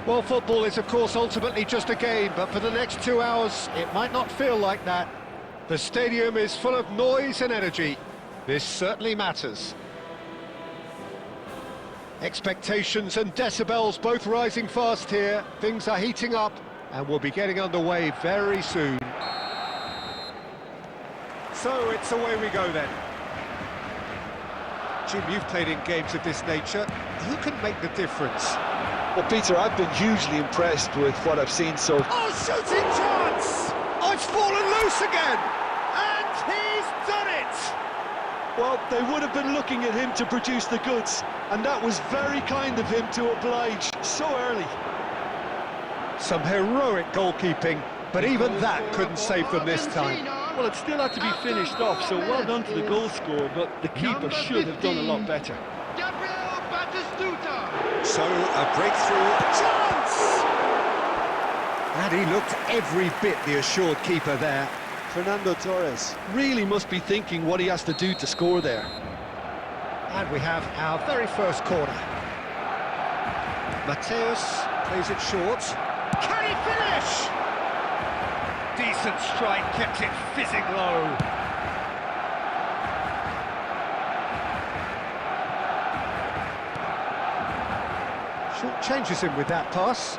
Well, football is, of course, ultimately just a game, but for the next 2 hours, it might not feel like that. The stadium is full of noise and energy. This certainly matters. Expectations and decibels both rising fast here. Things are heating up, and we'll be getting underway very soon. So, it's away we go then. Jim, you've played in games of this nature. Who can make the difference? Well, Peter, I've been hugely impressed with what I've seen so far. Oh, shooting chance! Oh, it's fallen loose again! And he's done it! Well, they would have been looking at him to produce the goods, and that was very kind of him to oblige so early. Some heroic goalkeeping, but even that couldn't save them this time. Well, it still had to be finished off, so well done to the goal scorer, but the keeper should have done a lot better. So, a breakthrough chance! And he looked every bit the assured keeper there. Fernando Torres. Really must be thinking what he has to do to score there. And we have our very first corner. Mateus plays it short. Can he finish? Decent strike, kept it fizzing low. Short changes him with that pass.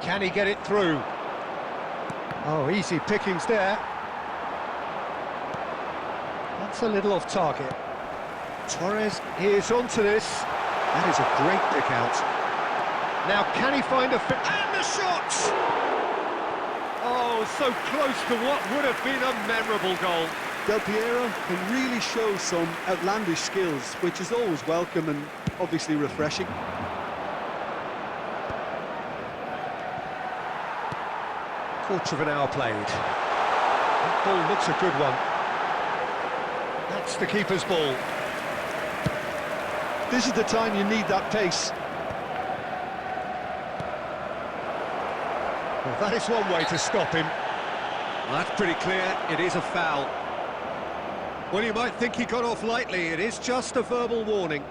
Can he get it through? Oh, easy pickings there. That's a little off target. Torres is onto this. That is a great pick out. Now, can he find a fit? And the shot! Oh, so close to what would have been a memorable goal. Del Piero can really show some outlandish skills, which is always welcome and obviously refreshing. Quarter of an hour played. That ball looks a good one. That's the keeper's ball. This is the time you need that pace. Well, that is one way to stop him. Well, that's pretty clear. It is a foul. Well, you might think he got off lightly. It is just a verbal warning.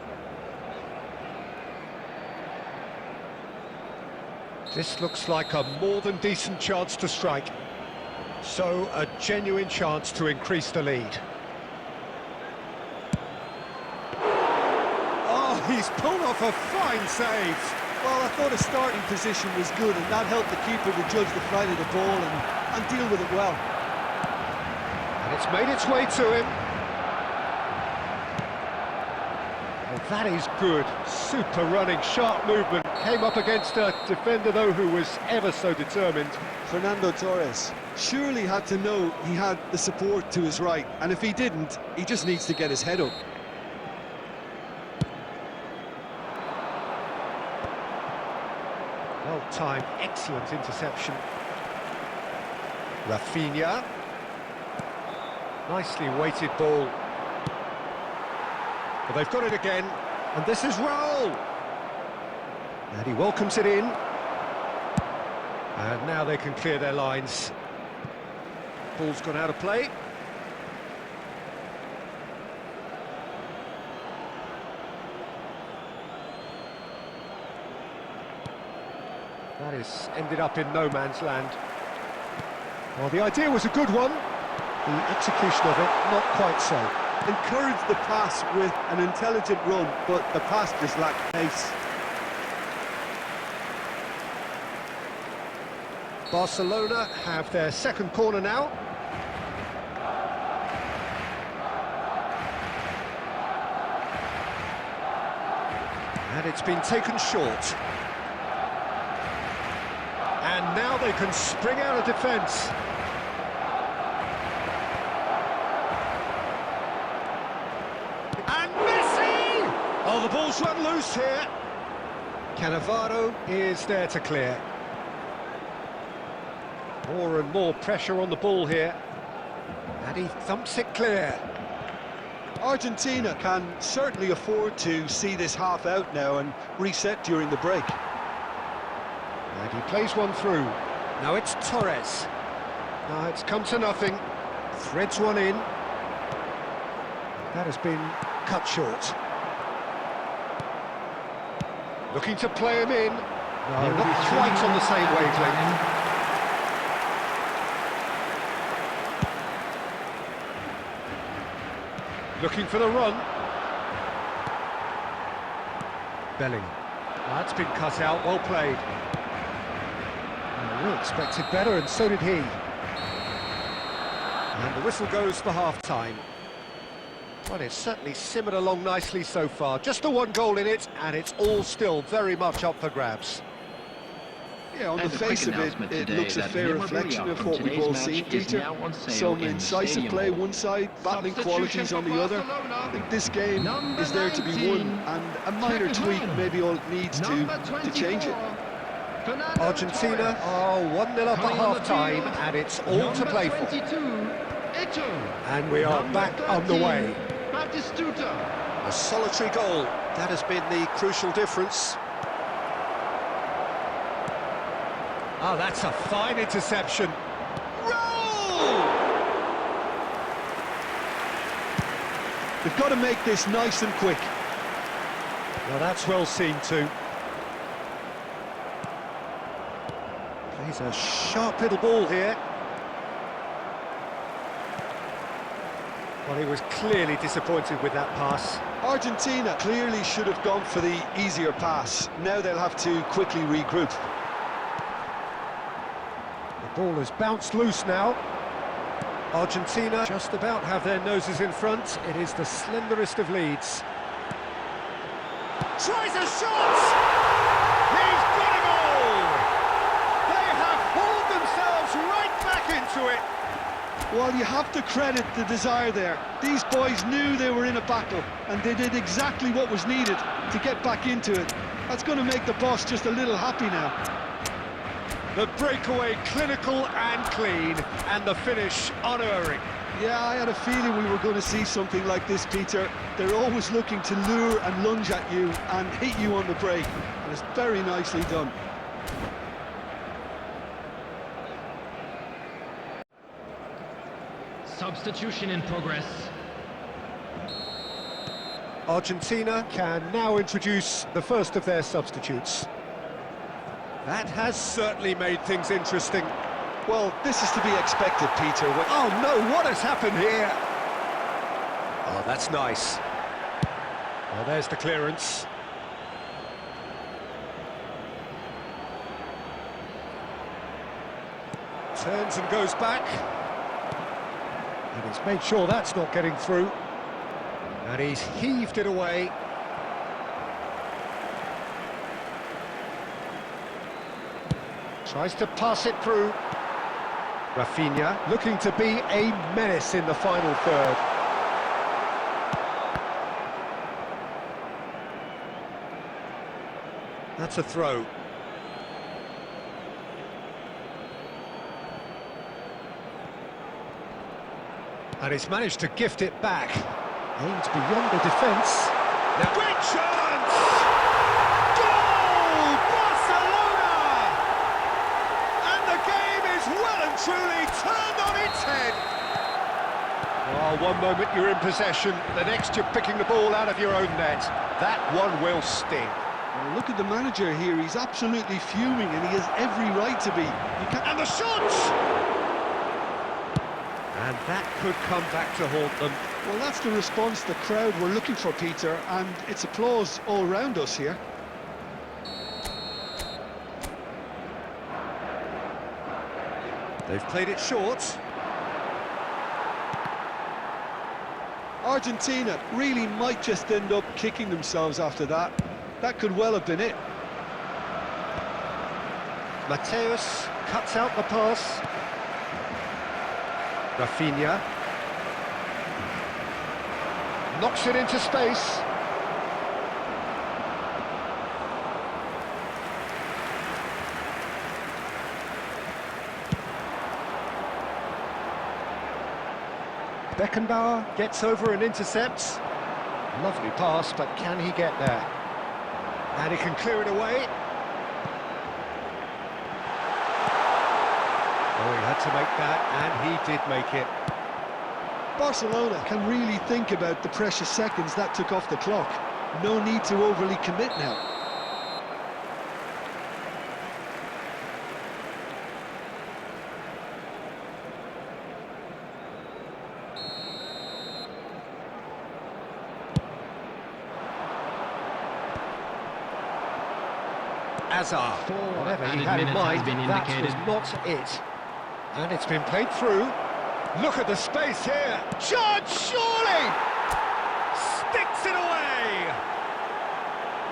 This looks like a more than decent chance to strike. So, a genuine chance to increase the lead. Oh, he's pulled off a fine save. Well, I thought his starting position was good, and that helped the keeper to judge the flight of the ball and deal with it well. And it's made its way to him. Well, that is good. Super running, sharp movement. Came up against a defender, though, who was ever so determined. Fernando Torres surely had to know he had the support to his right, and if he didn't, he just needs to get his head up. Well-timed, excellent interception. Rafinha. Nicely weighted ball. Well, they've got it again, and this is Raul. And he welcomes it in. And now they can clear their lines. Ball's gone out of play. That is ended up in no man's land. Well, the idea was a good one. The execution of it, not quite so. Encouraged the pass with an intelligent run, but the pass just lacked pace. Barcelona have their second corner now. And it's been taken short. And now they can spring out of defence. And Messi! Oh, the ball's run loose here. Cannavaro is there to clear. More and more pressure on the ball here. And he thumps it clear. Argentina can certainly afford to see this half out now and reset during the break. And he plays one through. Now it's Torres. Now it's come to nothing. Threads one in. That has been cut short. Looking to play him in. No, not quite on the same wavelength. Looking for the run. Belling. That's been cut out, well played. We expected better, and so did he. And the whistle goes for half-time. Well, it's certainly simmered along nicely so far. Just the one goal in it, and it's all still very much up for grabs. Yeah, on the face of it, it looks a fair reflection of what we've all seen, Peter. Some incisive play one side, battling qualities on the other. I think this game is there to be won, and a minor tweak maybe all it needs to change it. Argentina are 1-0 up at half-time, and it's all to play for. And we are back underway. A solitary goal, that has been the crucial difference. Oh, that's a fine interception. Roll! They've got to make this nice and quick. Well, that's well seen too. Plays a sharp little ball here. Well, he was clearly disappointed with that pass. Argentina clearly should have gone for the easier pass. Now they'll have to quickly regroup. The ball has bounced loose now. Argentina just about have their noses in front. It is the slenderest of leads. Tries a shot! He's got a goal! They have pulled themselves right back into it. Well, you have to credit the desire there. These boys knew they were in a battle, and they did exactly what was needed to get back into it. That's going to make the boss just a little happy now. The breakaway clinical and clean, and the finish unerring. Yeah, I had a feeling we were going to see something like this, Peter. They're always looking to lure and lunge at you and hit you on the break, and it's very nicely done. Substitution in progress. Argentina can now introduce the first of their substitutes. That has certainly made things interesting. Well, this is to be expected, Peter. Oh no, what has happened here? Oh, that's nice. Well, there's the clearance. Turns and goes back. And he's made sure that's not getting through. And he's heaved it away. Tries to pass it through. Rafinha looking to be a menace in the final third. That's a throw. And he's managed to gift it back. Aims beyond the defence. Now, great chance! Goal! Barcelona! And the game is well and truly turned on its head. Oh, one moment you're in possession, the next you're picking the ball out of your own net. That one will sting. Well, look at the manager here, he's absolutely fuming and he has every right to be. And the shot! And that could come back to haunt them. Well, that's the response the crowd were looking for, Peter, and it's applause all round us here. They've played it short. Argentina really might just end up kicking themselves after that. That could well have been it. Mateus cuts out the pass. Rafinha knocks it into space. Beckenbauer gets over and intercepts. Lovely pass, but can he get there? And he can clear it away. Oh, he had to make that, and he did make it. Barcelona can really think about the precious seconds that took off the clock. No need to overly commit now. Azar. Whatever he had in mind, that was not it. And it's been played through. Look at the space here. Judge, surely! Sticks it away!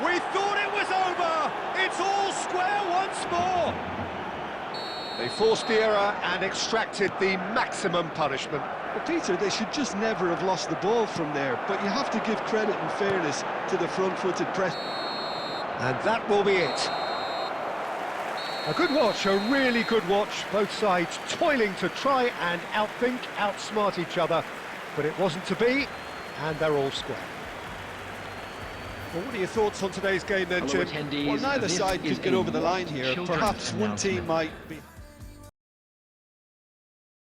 We thought it was over. It's all square once more. They forced the error and extracted the maximum punishment. Well, Peter, they should just never have lost the ball from there, but you have to give credit and fairness to the front-footed press. And that will be it. A good watch, a really good watch. Both sides toiling to try and outthink, outsmart each other. But it wasn't to be, and they're all square. Well, what are your thoughts on today's game then, Jim? Well, neither side could get over the line here. Perhaps one team might be...